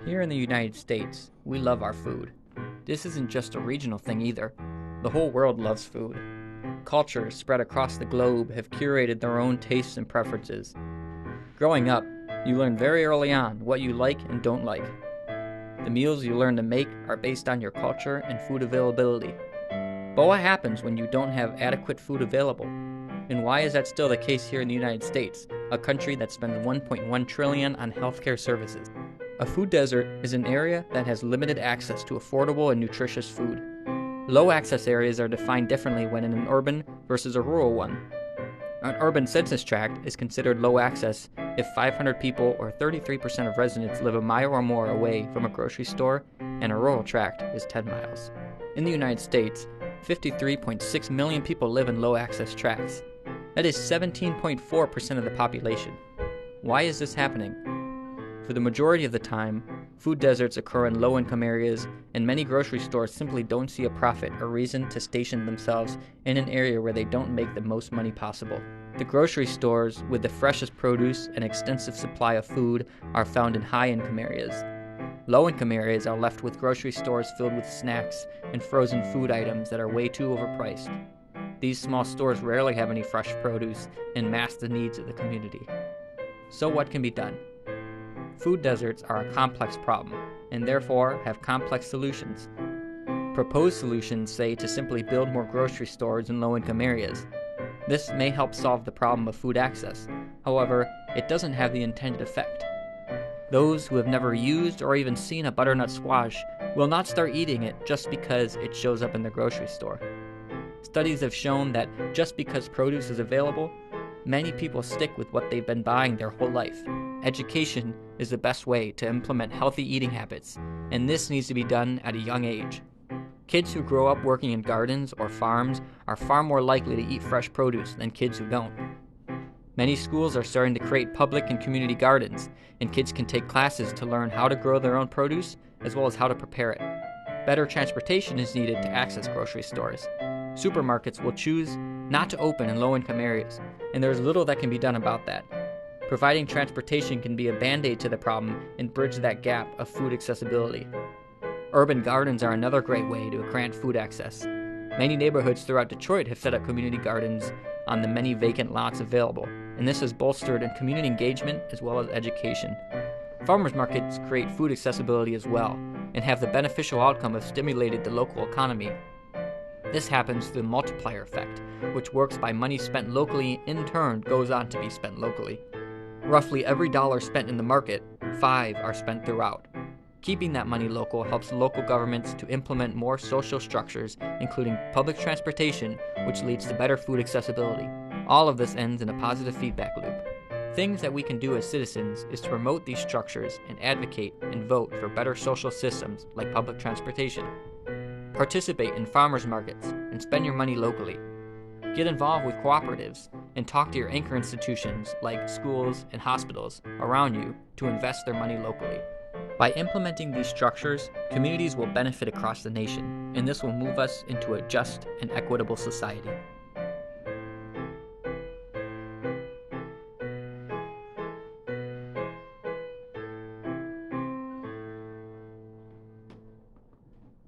Here in the United States, we love our food. This isn't just a regional thing either. The whole world loves food. Cultures spread across the globe have curated their own tastes and preferences. Growing up, you learn very early on what you like and don't like. The meals you learn to make are based on your culture and food availability. But what happens when you don't have adequate food available? And why is that still the case here in the United States, a country that spends $1.1 trillion on healthcare services? A food desert is an area that has limited access to affordable and nutritious food. Low access areas are defined differently when in an urban versus a rural one. An urban census tract is considered low access if 500 people or 33% of residents live a mile or more away from a grocery store, and a rural tract is 10 miles. In the United States, 53.6 million people live in low access tracts. That is 17.4% of the population. Why is this happening? For the majority of the time, food deserts occur in low-income areas, and many grocery stores simply don't see a profit or reason to station themselves in an area where they don't make the most money possible. The grocery stores with the freshest produce and extensive supply of food are found in high-income areas. Low-income areas are left with grocery stores filled with snacks and frozen food items that are way too overpriced. These small stores rarely have any fresh produce and mask the needs of the community. So what can be done? Food deserts are a complex problem, and therefore have complex solutions. Proposed solutions say to simply build more grocery stores in low-income areas. This may help solve the problem of food access. However, it doesn't have the intended effect. Those who have never used or even seen a butternut squash will not start eating it just because it shows up in the grocery store. Studies have shown that just because produce is available, many people stick with what they've been buying their whole life. Education is the best way to implement healthy eating habits, and this needs to be done at a young age. Kids who grow up working in gardens or farms are far more likely to eat fresh produce than kids who don't. Many schools are starting to create public and community gardens, and kids can take classes to learn how to grow their own produce as well as how to prepare it. Better transportation is needed to access grocery stores. Supermarkets will choose not to open in low-income areas, and there is little that can be done about that. Providing transportation can be a band-aid to the problem and bridge that gap of food accessibility. Urban gardens are another great way to grant food access. Many neighborhoods throughout Detroit have set up community gardens on the many vacant lots available, and this has bolstered community engagement as well as education. Farmers markets create food accessibility as well, and have the beneficial outcome of stimulating the local economy. This happens through the multiplier effect, which works by money spent locally in turn goes on to be spent locally. Roughly every dollar spent in the market, 5 are spent throughout. Keeping that money local helps local governments to implement more social structures, including public transportation, which leads to better food accessibility. All of this ends in a positive feedback loop. Things that we can do as citizens is to promote these structures and advocate and vote for better social systems like public transportation. Participate in farmers markets and spend your money locally. Get involved with cooperatives and talk to your anchor institutions like schools and hospitals around you to invest their money locally. By implementing these structures, communities will benefit across the nation, and this will move us into a just and equitable society.